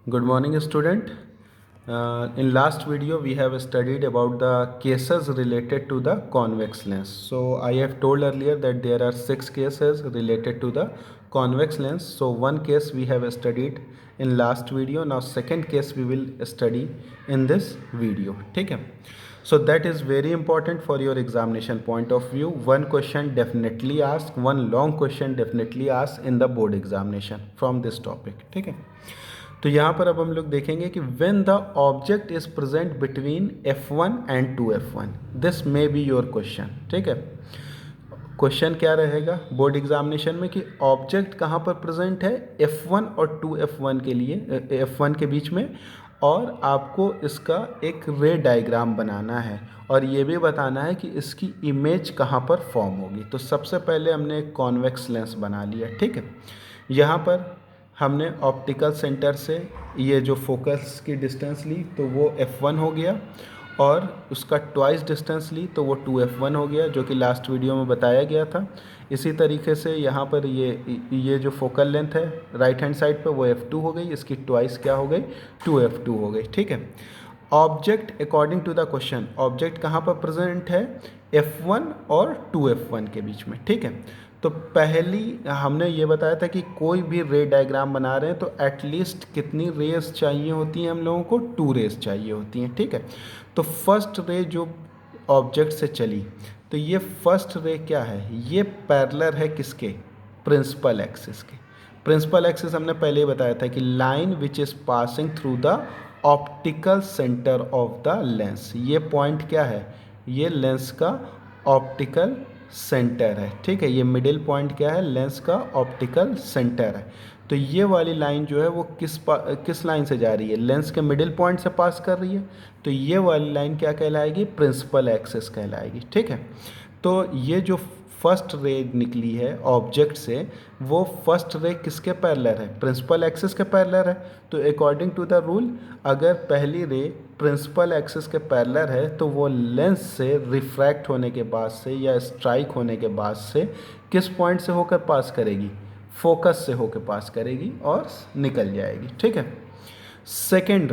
Good morning, student. In last video, we have studied about the cases related to the convex lens. So I have told earlier that there are 6 cases related to the convex lens. So one case we have studied in last video. Now second case we will study in this video. ठीक है? So that is very important for your examination point of view. One question definitely asked, one long question definitely asked in the board examination from this topic. ठीक है? तो यहाँ पर अब हम लोग देखेंगे कि when the object is present between F1 and 2F1, this may be your question. ठीक है, क्वेश्चन क्या रहेगा बोर्ड एग्जामिनेशन में कि ऑब्जेक्ट कहाँ पर प्रेजेंट है F1 और 2F1 के लिए, F1 के बीच में, और आपको इसका एक रे डायग्राम बनाना है और ये भी बताना है कि इसकी इमेज कहाँ पर फॉर्म होगी. तो सबसे पहले हमने एक कॉन्वेक्स लेंस बना लिया. ठीक है, यहाँ पर हमने ऑप्टिकल सेंटर से ये जो फोकस की डिस्टेंस ली तो वो F1 हो गया और उसका ट्वाइस डिस्टेंस ली तो वो 2F1 हो गया, जो कि लास्ट वीडियो में बताया गया था. इसी तरीके से यहाँ पर ये जो फोकल लेंथ है राइट हैंड साइड पे वो F2 हो गई, इसकी ट्वाइस क्या हो गई 2F2 हो गई. ठीक है, object according to the question object कहाँ पर प्रेजेंट है F1 और 2F1 के बीच में. ठीक है, तो पहली हमने ये बताया था कि कोई भी रे डायग्राम बना रहे हैं तो एटलीस्ट कितनी रेस चाहिए होती हैं हम लोगों को, 2 रेस चाहिए होती हैं. ठीक है, तो फर्स्ट रे जो ऑब्जेक्ट से चली तो ये फर्स्ट रे क्या है, ये पैरेलल है किसके, प्रिंसिपल एक्सिस के. प्रिंसिपल एक्सिस हमने पहले ही बताया था कि line which is passing through the optical centre of the lens. ये पॉइंट क्या है, ये लेंस का ऑप्टिकल सेंटर है. ठीक है, ये मिडिल पॉइंट क्या है, लेंस का ऑप्टिकल सेंटर है. तो ये वाली लाइन जो है वो किस लाइन से जा रही है, लेंस के मिडिल पॉइंट से पास कर रही है. तो ये वाली लाइन क्या कहलाएगी, प्रिंसिपल एक्सिस कहलाएगी. ठीक है, तो ये जो फर्स्ट रे निकली है ऑब्जेक्ट से वो फर्स्ट रे किसके पैरेलल है, प्रिंसिपल एक्सिस के पैरेलल है. तो अकॉर्डिंग टू द रूल अगर पहली रे प्रिंसिपल एक्सिस के पैरेलल है तो वो लेंस से रिफ्रैक्ट होने के बाद से या स्ट्राइक होने के बाद से किस पॉइंट से होकर पास करेगी, फोकस से होकर पास करेगी और निकल जाएगी. ठीक है, सेकेंड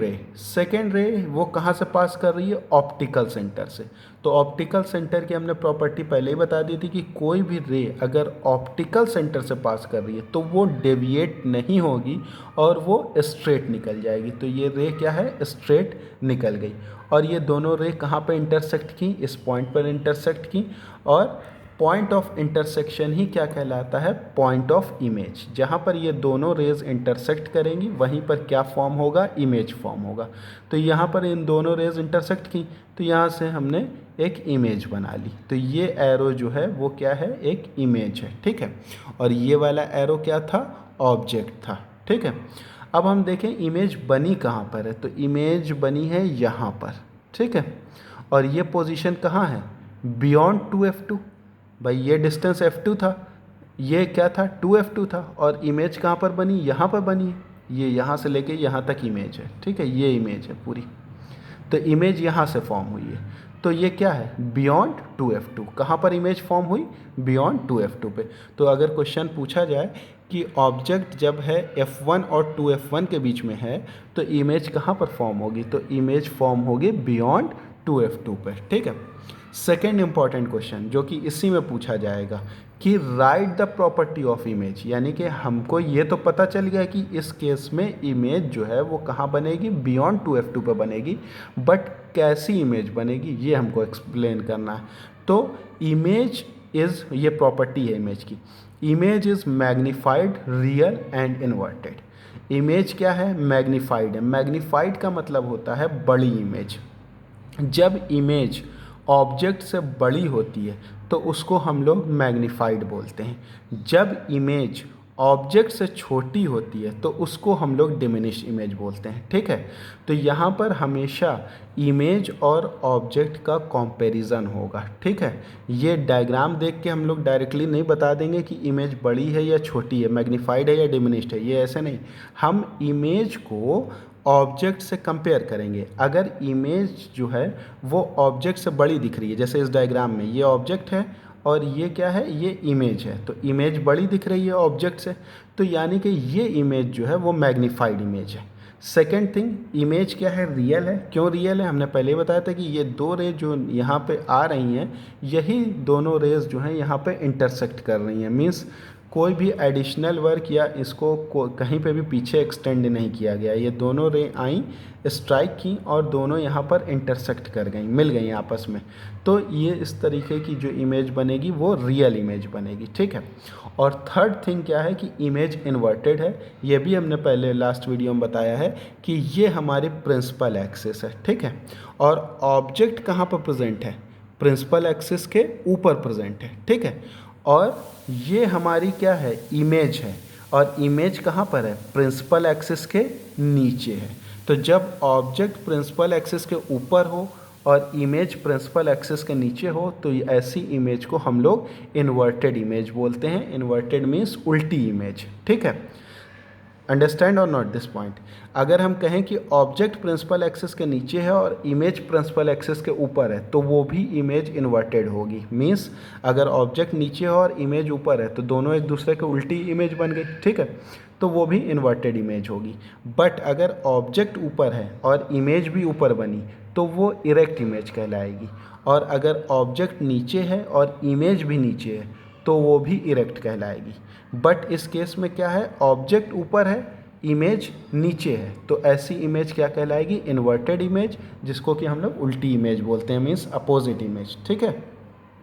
रे वो कहाँ से पास कर रही है, ऑप्टिकल सेंटर से. तो ऑप्टिकल सेंटर की हमने प्रॉपर्टी पहले ही बता दी थी कि कोई भी रे अगर ऑप्टिकल सेंटर से पास कर रही है तो वो डेविएट नहीं होगी और वो स्ट्रेट निकल जाएगी. तो ये रे क्या है, स्ट्रेट निकल गई. और ये दोनों रे कहाँ पर इंटरसेक्ट की, इस पॉइंट पर इंटरसेक्ट की. और पॉइंट ऑफ इंटरसेक्शन ही क्या कहलाता है, पॉइंट ऑफ इमेज. जहाँ पर ये दोनों रेज इंटरसेक्ट करेंगी वहीं पर क्या फॉर्म होगा, इमेज फॉर्म होगा. तो यहाँ पर इन दोनों रेज इंटरसेक्ट की तो यहाँ से हमने एक इमेज बना ली. तो ये एरो जो है वो क्या है, एक इमेज है. ठीक है, और ये वाला एरो क्या था, ऑब्जेक्ट था. ठीक है, अब हम देखें इमेज बनी कहाँ पर है. तो इमेज बनी है यहाँ पर. ठीक है, और ये पोजीशन कहाँ है, बियॉन्ड 2F2. भाई ये डिस्टेंस F2 था, ये क्या था 2F2 था, और इमेज कहाँ पर बनी, यहाँ पर बनी है. ये यहाँ से लेके यहाँ तक इमेज है. ठीक है, ये इमेज है पूरी. तो इमेज यहाँ से फॉर्म हुई है. तो ये क्या है, बियॉन्ड 2F2. कहाँ पर इमेज फॉर्म हुई, बियॉन्ड 2F2 पे. तो अगर क्वेश्चन पूछा जाए कि ऑब्जेक्ट जब है F1 और 2F1 के बीच में है तो इमेज कहाँ पर फॉर्म होगी, तो इमेज फॉर्म होगी बियॉन्ड 2F2 पे. ठीक है, सेकेंड इंपॉर्टेंट क्वेश्चन जो कि इसी में पूछा जाएगा कि right the property of image. यानी कि हमको ये तो पता चल गया कि इस केस में इमेज जो है वो कहाँ बनेगी, बियॉन्ड 2F2 पे बनेगी, बट कैसी इमेज बनेगी ये हमको एक्सप्लेन करना है. तो इमेज इज़, ये प्रॉपर्टी है इमेज की, image is magnified, real and inverted. Image क्या है, मैग्नीफाइड है. मैग्नीफाइड का मतलब होता है बड़ी इमेज. जब इमेज ऑब्जेक्ट से बड़ी होती है तो उसको हम लोग मैग्नीफाइड बोलते हैं. जब इमेज ऑब्जेक्ट से छोटी होती है तो उसको हम लोग डिमिनिश इमेज बोलते हैं. ठीक है, तो यहाँ पर हमेशा इमेज और ऑब्जेक्ट का कंपैरिजन होगा. ठीक है, ये डायग्राम देख के हम लोग डायरेक्टली नहीं बता देंगे कि इमेज बड़ी है या छोटी है, मैग्नीफाइड है या डिमिनिश्ड है, ये ऐसे नहीं. हम इमेज को ऑब्जेक्ट से कंपेयर करेंगे. अगर इमेज जो है वो ऑब्जेक्ट से बड़ी दिख रही है, जैसे इस डायग्राम में ये ऑब्जेक्ट है और ये क्या है, ये इमेज है, तो इमेज बड़ी दिख रही है ऑब्जेक्ट से, तो यानी कि ये इमेज जो है वो मैग्नीफाइड इमेज है. सेकेंड थिंग, इमेज क्या है, रियल है। क्यों रियल है, हमने पहले ही बताया था कि ये दो रे जो यहाँ पे आ रही हैं, यही दोनों रेज जो हैं यहाँ पे इंटरसेक्ट कर रही हैं। मीन्स कोई भी एडिशनल वर्क या इसको कहीं पे भी पीछे एक्सटेंड नहीं किया गया। ये दोनों रे आई, स्ट्राइक की और दोनों यहाँ पर इंटरसेक्ट कर गई, मिल गई आपस में। तो ये इस तरीके की जो इमेज बनेगी वो रियल इमेज बनेगी, ठीक है। और थर्ड थिंग क्या है कि इमेज इन्वर्टेड है। ये भी हमने पहले लास्ट वीडियो में बताया है कि ये हमारी प्रिंसिपल एक्सिस है, ठीक है। और ऑब्जेक्ट कहाँ पर प्रेजेंट है, प्रिंसिपल एक्सिस के ऊपर प्रेजेंट है, ठीक है। और ये हमारी क्या है, इमेज है। और इमेज कहाँ पर है, प्रिंसिपल एक्सिस के नीचे है। तो जब ऑब्जेक्ट प्रिंसिपल एक्सिस के ऊपर हो और इमेज प्रिंसिपल एक्सिस के नीचे हो तो ऐसी इमेज को हम लोग इन्वर्टेड इमेज बोलते हैं। इन्वर्टेड मीन्स उल्टी इमेज, ठीक है। अंडरस्टैंड और नॉट दिस पॉइंट। अगर हम कहें कि ऑब्जेक्ट प्रिंसिपल एक्सिस के नीचे है और इमेज प्रिंसिपल एक्सिस के ऊपर है तो वो भी इमेज इन्वर्टेड होगी। मीन्स अगर ऑब्जेक्ट नीचे है और इमेज ऊपर है तो दोनों एक दूसरे के उल्टी इमेज बन गई, ठीक है, तो वो भी इन्वर्टेड इमेज होगी। बट अगर ऑब्जेक्ट ऊपर है और इमेज भी ऊपर बनी तो वो इरेक्ट इमेज कहलाएगी। और अगर ऑब्जेक्ट नीचे है और इमेज भी नीचे है तो वो भी इरेक्ट कहलाएगी। बट इस केस में क्या है, ऑब्जेक्ट ऊपर है, इमेज नीचे है, तो ऐसी इमेज क्या कहलाएगी, इन्वर्टेड इमेज, जिसको कि हम लोग उल्टी इमेज बोलते हैं, मीन्स अपोजिट इमेज, ठीक है।